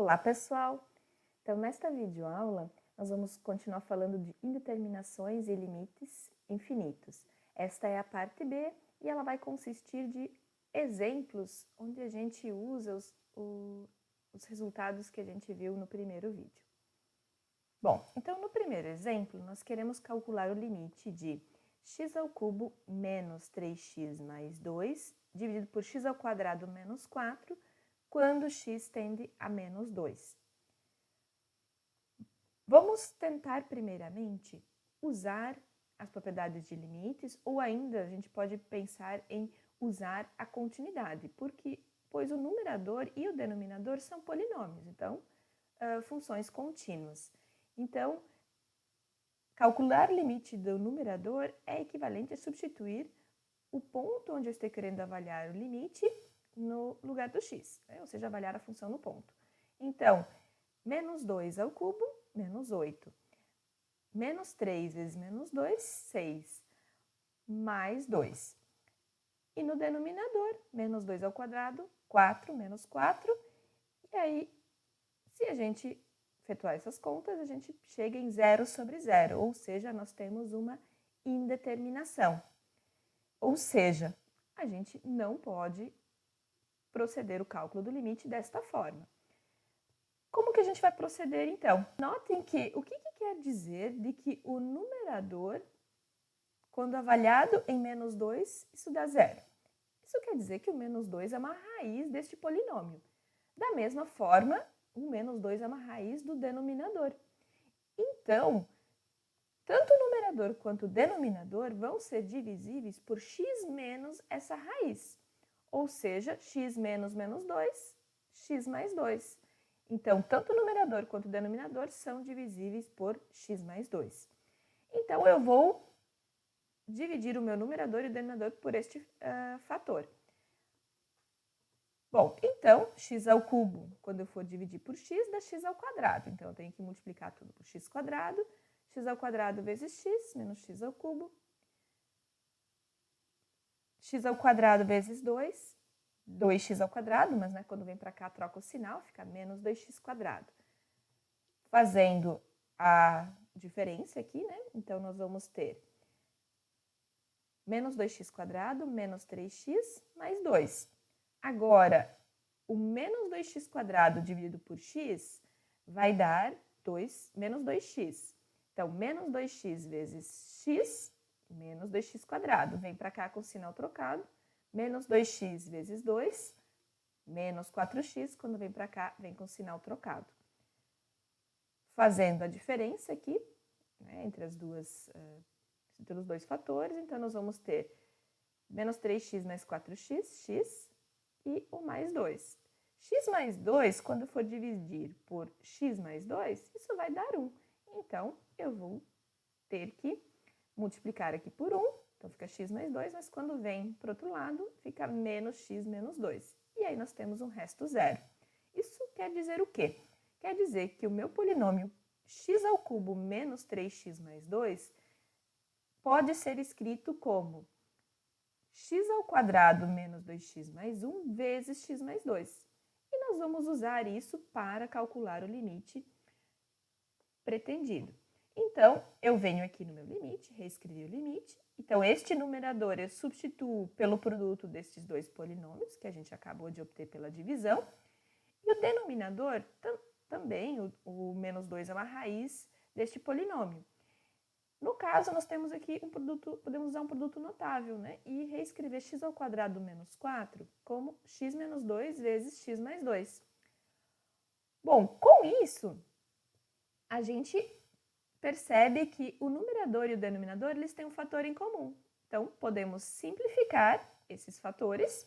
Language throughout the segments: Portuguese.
Olá, pessoal! Então, nesta videoaula, nós vamos continuar falando de indeterminações e limites infinitos. Esta é a parte B e ela vai consistir de exemplos onde a gente usa os resultados que a gente viu no primeiro vídeo. Bom, então no primeiro exemplo, nós queremos calcular o limite de x ao cubo menos 3x mais 2 dividido por x ao quadrado menos 4 quando x tende a menos 2. Vamos tentar primeiramente usar as propriedades de limites ou ainda a gente pode pensar em usar a continuidade, pois o numerador e o denominador são polinômios, então funções contínuas. Então, calcular o limite do numerador é equivalente a substituir o ponto onde eu estou querendo avaliar o limite no lugar do x, né? Ou seja, avaliar a função no ponto. Então, menos 2 ao cubo, menos 8. Menos 3 vezes menos 2, 6. Mais 2. E no denominador, menos 2 ao quadrado, 4 menos 4. E aí, se a gente efetuar essas contas, a gente chega em 0 sobre 0, ou seja, nós temos uma indeterminação. Ou seja, a gente não pode proceder o cálculo do limite desta forma. Como que a gente vai proceder, então? Notem que o que quer dizer de que o numerador, quando avaliado em menos 2, isso dá 0. Isso quer dizer que o menos 2 é uma raiz deste polinômio. Da mesma forma, o menos 2 é uma raiz do denominador. Então, tanto o numerador quanto o denominador vão ser divisíveis por x menos essa raiz. Ou seja, x menos menos 2, x mais 2. Então, tanto o numerador quanto o denominador são divisíveis por x mais 2. Então, eu vou dividir o meu numerador e o denominador por este fator. Bom, então, x ao cubo, quando eu for dividir por x, dá x ao quadrado. Então, eu tenho que multiplicar tudo por x ao quadrado vezes x, menos x ao cubo. X ao quadrado vezes 2, 2x ao quadrado, mas né, quando vem para cá troca o sinal, fica menos 2x quadrado. Fazendo a diferença aqui, né? Então, nós vamos ter menos 2x quadrado, menos 3x, mais 2. Agora, o menos 2x quadrado dividido por x vai dar menos 2x. Então, menos 2x vezes x, menos 2x quadrado. Vem para cá com o sinal trocado. Menos 2x vezes 2, menos 4x. Quando vem para cá, vem com o sinal trocado. Fazendo a diferença aqui, né, entre os dois fatores, então nós vamos ter menos 3x mais 4x, x, e o mais 2. X mais 2, quando for dividir por x mais 2, isso vai dar 1. Então, eu vou ter que multiplicar aqui por 1, então fica x mais 2, mas quando vem para o outro lado, fica menos x menos 2. E aí nós temos um resto zero. Isso quer dizer o quê? Quer dizer que o meu polinômio x ao cubo menos 3x mais 2 pode ser escrito como x ao quadrado menos 2x mais 1 vezes x mais 2. E nós vamos usar isso para calcular o limite pretendido. Então, eu venho aqui no meu limite, reescrevi o limite. Então, este numerador eu substituo pelo produto destes dois polinômios, que a gente acabou de obter pela divisão. E o denominador, também, o menos 2 é uma raiz deste polinômio. No caso, nós temos aqui um produto, podemos usar um produto notável, né? E reescrever x ao quadrado menos 4 como x menos 2 vezes x mais 2. Bom, com isso, a gente percebe que o numerador e o denominador, eles têm um fator em comum. Então, podemos simplificar esses fatores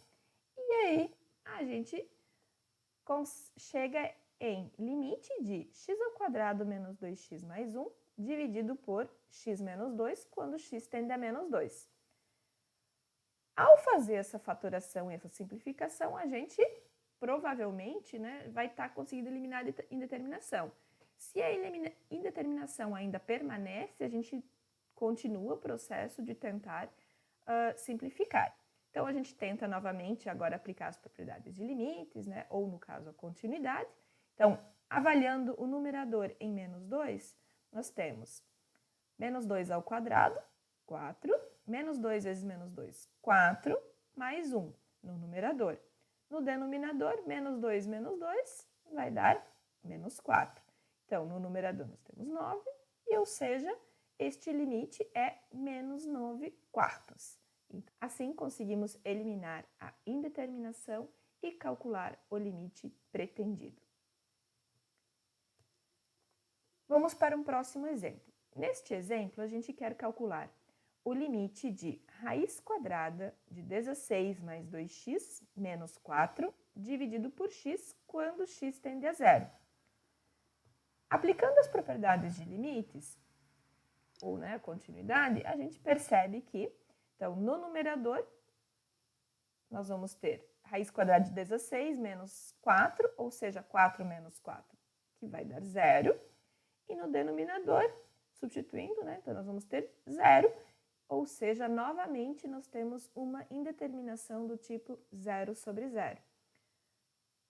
e aí a gente chega em limite de x ao quadrado menos 2x mais 1 dividido por x menos 2, quando x tende a menos 2. Ao fazer essa fatoração e essa simplificação, a gente provavelmente, né, vai estar conseguindo eliminar a indeterminação. Se a indeterminação ainda permanece, a gente continua o processo de tentar simplificar. Então, a gente tenta novamente agora aplicar as propriedades de limites, né, ou no caso a continuidade, Então, avaliando o numerador em menos 2, nós temos menos 2 ao quadrado, 4, menos 2 vezes menos 2, 4, mais 1 no numerador. No denominador, menos 2 vai dar menos 4. Então, no numerador nós temos 9, ou seja, este limite é menos 9 quartos. Assim, conseguimos eliminar a indeterminação e calcular o limite pretendido. Vamos para um próximo exemplo. Neste exemplo, a gente quer calcular o limite de raiz quadrada de 16 mais 2x menos 4 dividido por x quando x tende a zero. Aplicando as propriedades de limites, ou a continuidade, a gente percebe que, então, no numerador, nós vamos ter raiz quadrada de 16 menos 4, ou seja, 4 menos 4, que vai dar zero. E no denominador, substituindo, então nós vamos ter zero, ou seja, novamente nós temos uma indeterminação do tipo 0 sobre 0.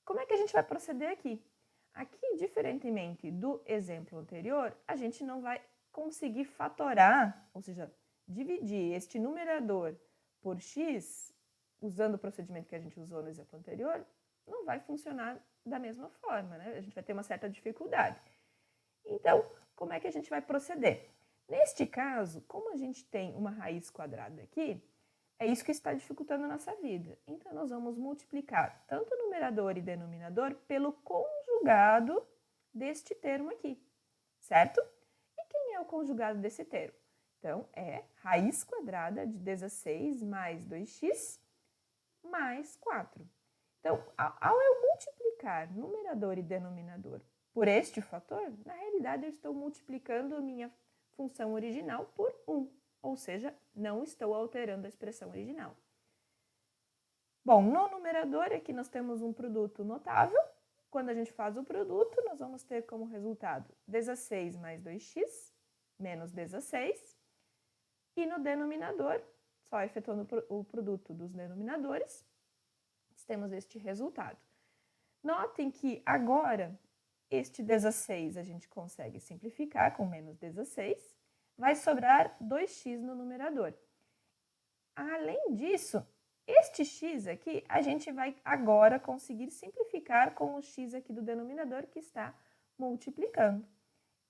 Como é que a gente vai proceder aqui? Aqui, diferentemente do exemplo anterior, a gente não vai conseguir fatorar, ou seja, dividir este numerador por x, usando o procedimento que a gente usou no exemplo anterior, não vai funcionar da mesma forma, A gente vai ter uma certa dificuldade. Então, como é que a gente vai proceder? Neste caso, como a gente tem uma raiz quadrada aqui, é isso que está dificultando a nossa vida. Então, nós vamos multiplicar tanto o numerador e denominador pelo conjugado deste termo aqui, certo? E quem é o conjugado desse termo? Então, é raiz quadrada de 16 mais 2x mais 4. Então, ao eu multiplicar numerador e denominador por este fator, na realidade eu estou multiplicando a minha função original por 1, ou seja, não estou alterando a expressão original. Bom, no numerador aqui nós temos um produto notável. Quando a gente faz o produto, nós vamos ter como resultado 16 mais 2x menos 16. E no denominador, só efetuando o produto dos denominadores, temos este resultado. Notem que agora este 16 a gente consegue simplificar com menos 16, vai sobrar 2x no numerador. Além disso, este x aqui a gente vai agora conseguir simplificar com o x aqui do denominador que está multiplicando.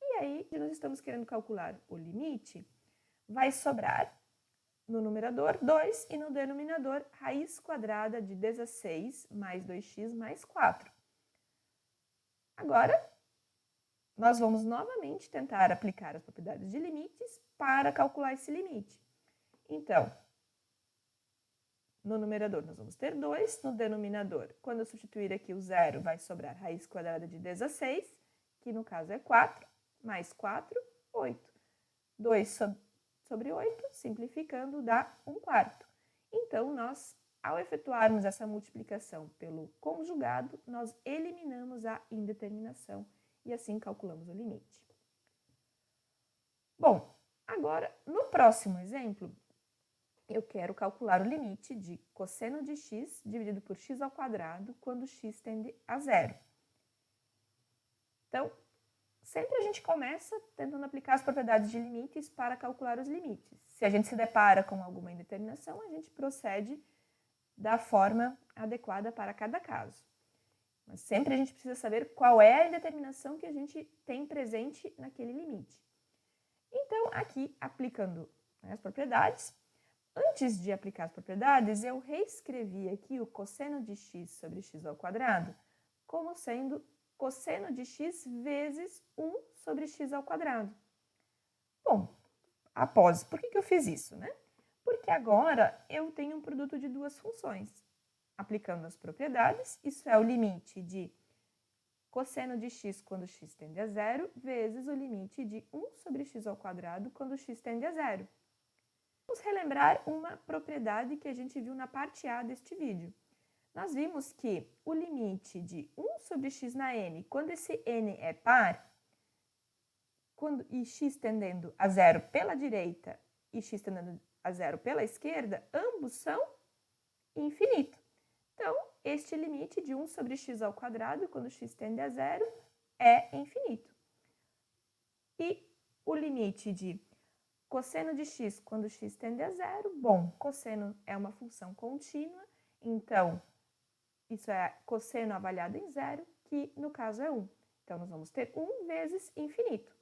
E aí, nós estamos querendo calcular o limite, vai sobrar no numerador 2 e no denominador raiz quadrada de 16 mais 2x mais 4. Agora, nós vamos novamente tentar aplicar as propriedades de limites para calcular esse limite. Então, no numerador nós vamos ter 2, no denominador, quando eu substituir aqui o zero, vai sobrar raiz quadrada de 16, que no caso é 4, mais 4, 8. 2 sobre 8, simplificando, dá 1/4. Então, nós, ao efetuarmos essa multiplicação pelo conjugado, nós eliminamos a indeterminação e assim calculamos o limite. Bom, agora, no próximo exemplo, eu quero calcular o limite de cosseno de x dividido por x ao quadrado quando x tende a zero. Então, sempre a gente começa tentando aplicar as propriedades de limites para calcular os limites. Se a gente se depara com alguma indeterminação, a gente procede da forma adequada para cada caso. Mas sempre a gente precisa saber qual é a indeterminação que a gente tem presente naquele limite. Então, aqui, aplicando as propriedades, antes de aplicar as propriedades, eu reescrevi aqui o cosseno de x sobre x ao quadrado como sendo cosseno de x vezes 1 sobre x ao quadrado. Bom, por que eu fiz isso, Porque agora eu tenho um produto de duas funções. Aplicando as propriedades, isso é o limite de cosseno de x quando x tende a zero, vezes o limite de 1 sobre x ao quadrado quando x tende a zero. Vamos relembrar uma propriedade que a gente viu na parte A deste vídeo. Nós vimos que o limite de 1 sobre x na n, quando esse n é par, e x tendendo a zero pela direita e x tendendo a zero pela esquerda, ambos são infinitos. Então, este limite de 1 sobre x ao quadrado, quando x tende a zero, é infinito. E o limite de cosseno de x quando x tende a zero, bom, cosseno é uma função contínua, então isso é cosseno avaliado em zero, que no caso é 1. Então, nós vamos ter 1 vezes infinito.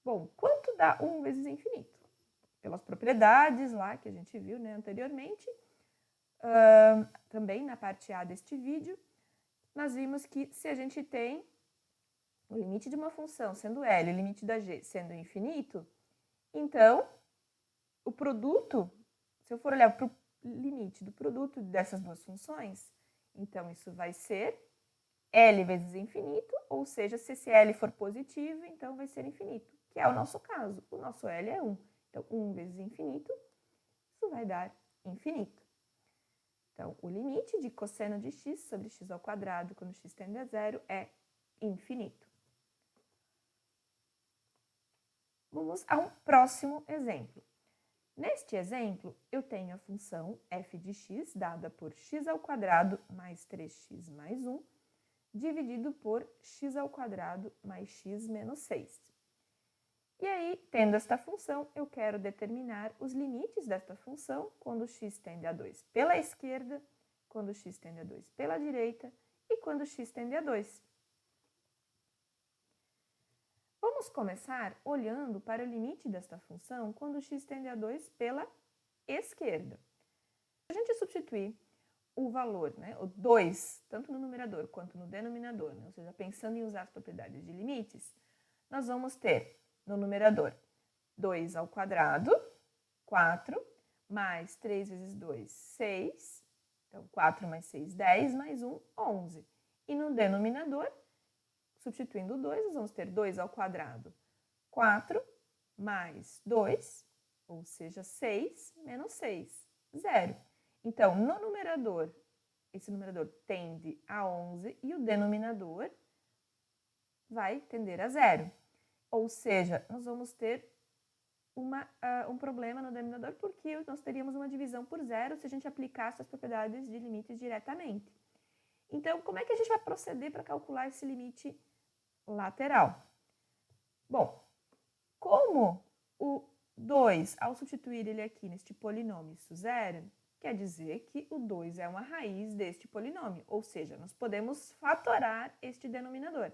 Bom, quanto dá 1 vezes infinito? Pelas propriedades lá que a gente viu, né, anteriormente, também na parte A deste vídeo, nós vimos que se a gente tem o limite de uma função sendo L e o limite da G sendo infinito, então, o produto, se eu for olhar para o limite do produto dessas duas funções, então isso vai ser L vezes infinito, ou seja, se esse L for positivo, então vai ser infinito, que é o nosso caso. O nosso L é 1. Então, 1 vezes infinito, isso vai dar infinito. Então, o limite de cosseno de x sobre x ao quadrado, quando x tende a zero, é infinito. Vamos a um próximo exemplo. Neste exemplo, eu tenho a função f de x dada por x ao quadrado mais 3x mais 1, dividido por x ao quadrado mais x menos 6. E aí, tendo esta função, eu quero determinar os limites desta função quando x tende a 2 pela esquerda, quando x tende a 2 pela direita e quando x tende a 2. Vamos começar olhando para o limite desta função quando x tende a 2 pela esquerda. Se a gente substituir o valor, né, o 2, tanto no numerador quanto no denominador, né, ou seja, pensando em usar as propriedades de limites, nós vamos ter no numerador 2 ao quadrado, 4, mais 3 vezes 2, 6, então 4 mais 6, 10, mais 1, 11. E no denominador, substituindo o 2, nós vamos ter 2 ao quadrado, 4, mais 2, ou seja, 6, menos 6, 0. Então, no numerador, esse numerador tende a 11 e o denominador vai tender a 0. Ou seja, nós vamos ter um problema no denominador porque nós teríamos uma divisão por 0 se a gente aplicasse as propriedades de limites diretamente. Então, como é que a gente vai proceder para calcular esse limite lateral? Bom, como o 2, ao substituir ele aqui neste polinômio, isso zero, quer dizer que o 2 é uma raiz deste polinômio, ou seja, nós podemos fatorar este denominador.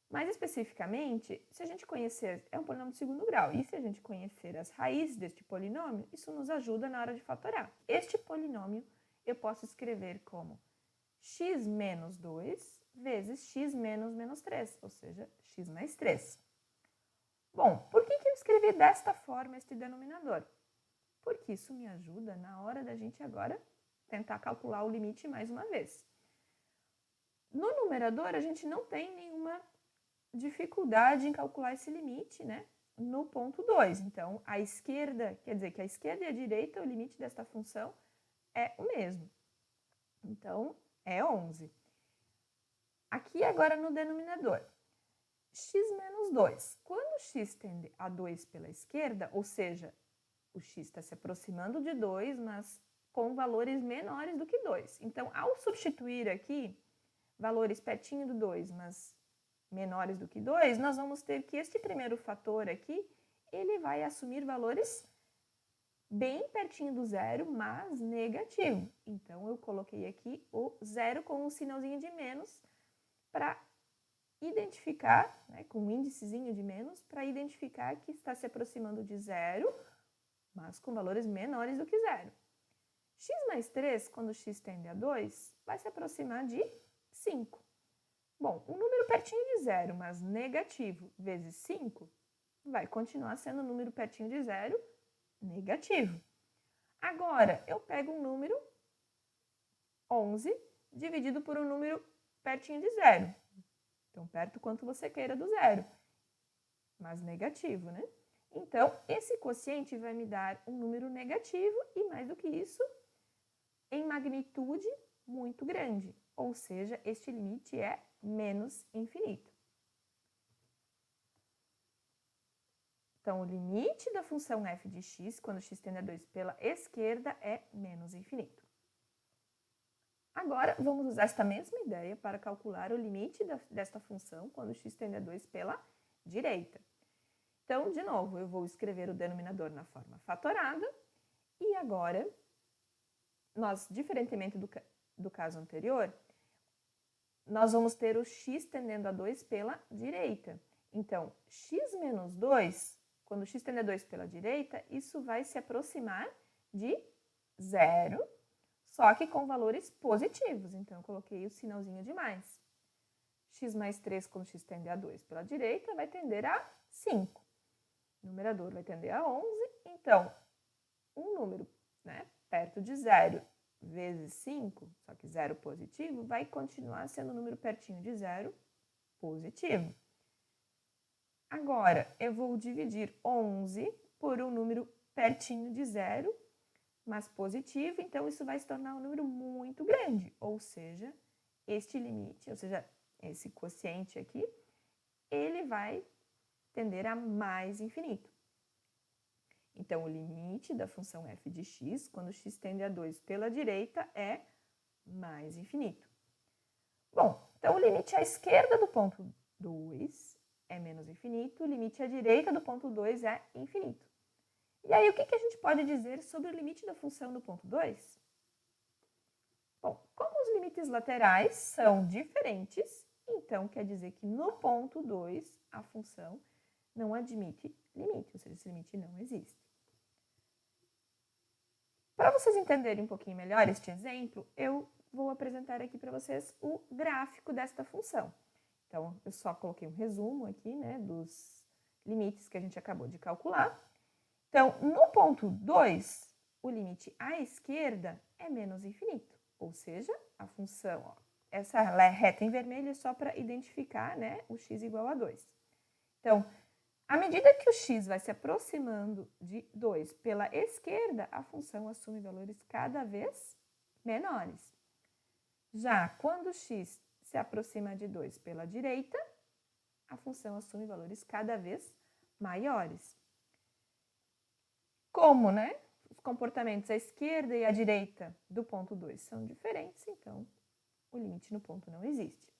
Mais especificamente, se a gente conhecer, é um polinômio de segundo grau, e se a gente conhecer as raízes deste polinômio, isso nos ajuda na hora de fatorar. Este polinômio eu posso escrever como x menos 2 vezes x menos 3, ou seja, x mais 3. Bom, por que eu escrevi desta forma este denominador? Porque isso me ajuda na hora da gente agora tentar calcular o limite mais uma vez. No numerador, a gente não tem nenhuma dificuldade em calcular esse limite, né? No ponto 2. Então, a esquerda, quer dizer que a esquerda e a direita, o limite desta função é o mesmo. Então, é 11. Aqui agora no denominador, x menos 2. Quando x tende a 2 pela esquerda, ou seja, o x está se aproximando de 2, mas com valores menores do que 2. Então, ao substituir aqui valores pertinho do 2, mas menores do que 2, nós vamos ter que este primeiro fator aqui, ele vai assumir valores bem pertinho do zero, mas negativo. Então, eu coloquei aqui o zero com um sinalzinho de menos para identificar, né, com um índicezinho de menos, para identificar que está se aproximando de zero, mas com valores menores do que zero. X mais 3, quando x tende a 2, vai se aproximar de 5. Bom, um número pertinho de zero, mas negativo, vezes 5, vai continuar sendo um número pertinho de zero, negativo. Agora, eu pego um número 11 dividido por um número pertinho de zero. Então, perto quanto você queira do zero, mas negativo, né? Então, esse quociente vai me dar um número negativo e, mais do que isso, em magnitude muito grande. Ou seja, este limite é menos infinito. Então, o limite da função f de x, quando x tende a 2 pela esquerda, é menos infinito. Agora, vamos usar esta mesma ideia para calcular o limite desta função quando x tende a 2 pela direita. Então, de novo, eu vou escrever o denominador na forma fatorada e agora, nós, diferentemente do caso anterior, nós vamos ter o x tendendo a 2 pela direita. Então, x menos 2, quando x tende a 2 pela direita, isso vai se aproximar de 0, só que com valores positivos. Então, eu coloquei o sinalzinho de mais. X mais 3, quando x tende a 2 pela direita, vai tender a 5. O numerador vai tender a 11. Então, um número, né, perto de 0 vezes 5, só que 0 positivo, vai continuar sendo um número pertinho de 0 positivo. Agora, eu vou dividir 11 por um número pertinho de 0, mas positivo, então isso vai se tornar um número muito grande, ou seja, este limite, ou seja, esse quociente aqui, ele vai tender a mais infinito. Então, o limite da função f de x, quando x tende a 2 pela direita, é mais infinito. Bom, então o limite à esquerda do ponto 2 é menos infinito, o limite à direita do ponto 2 é infinito. E aí, o que a gente pode dizer sobre o limite da função do ponto 2? Bom, como os limites laterais são diferentes, então quer dizer que no ponto 2 a função não admite limite, ou seja, esse limite não existe. Para vocês entenderem um pouquinho melhor este exemplo, eu vou apresentar aqui para vocês o gráfico desta função. Então, eu só coloquei um resumo aqui, né, dos limites que a gente acabou de calcular. Então, no ponto 2, o limite à esquerda é menos infinito, ou seja, a função, ó, essa reta em vermelho é só para identificar, né, o x igual a 2. Então, à medida que o x vai se aproximando de 2 pela esquerda, a função assume valores cada vez menores. Já quando o x se aproxima de 2 pela direita, a função assume valores cada vez maiores. Como, né, os comportamentos à esquerda e à direita do ponto 2 são diferentes, então o limite no ponto não existe.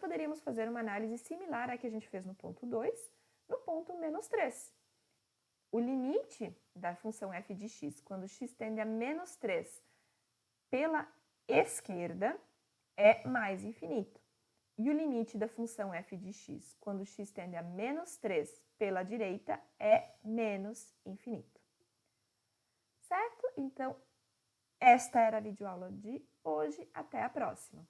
Poderíamos fazer uma análise similar à que a gente fez no ponto 2, no ponto menos 3. O limite da função f de x, quando x tende a menos 3 pela esquerda, é mais infinito. E o limite da função f de x, quando x tende a menos 3 pela direita, é menos infinito. Certo? Então, esta era a videoaula de hoje. Até a próxima!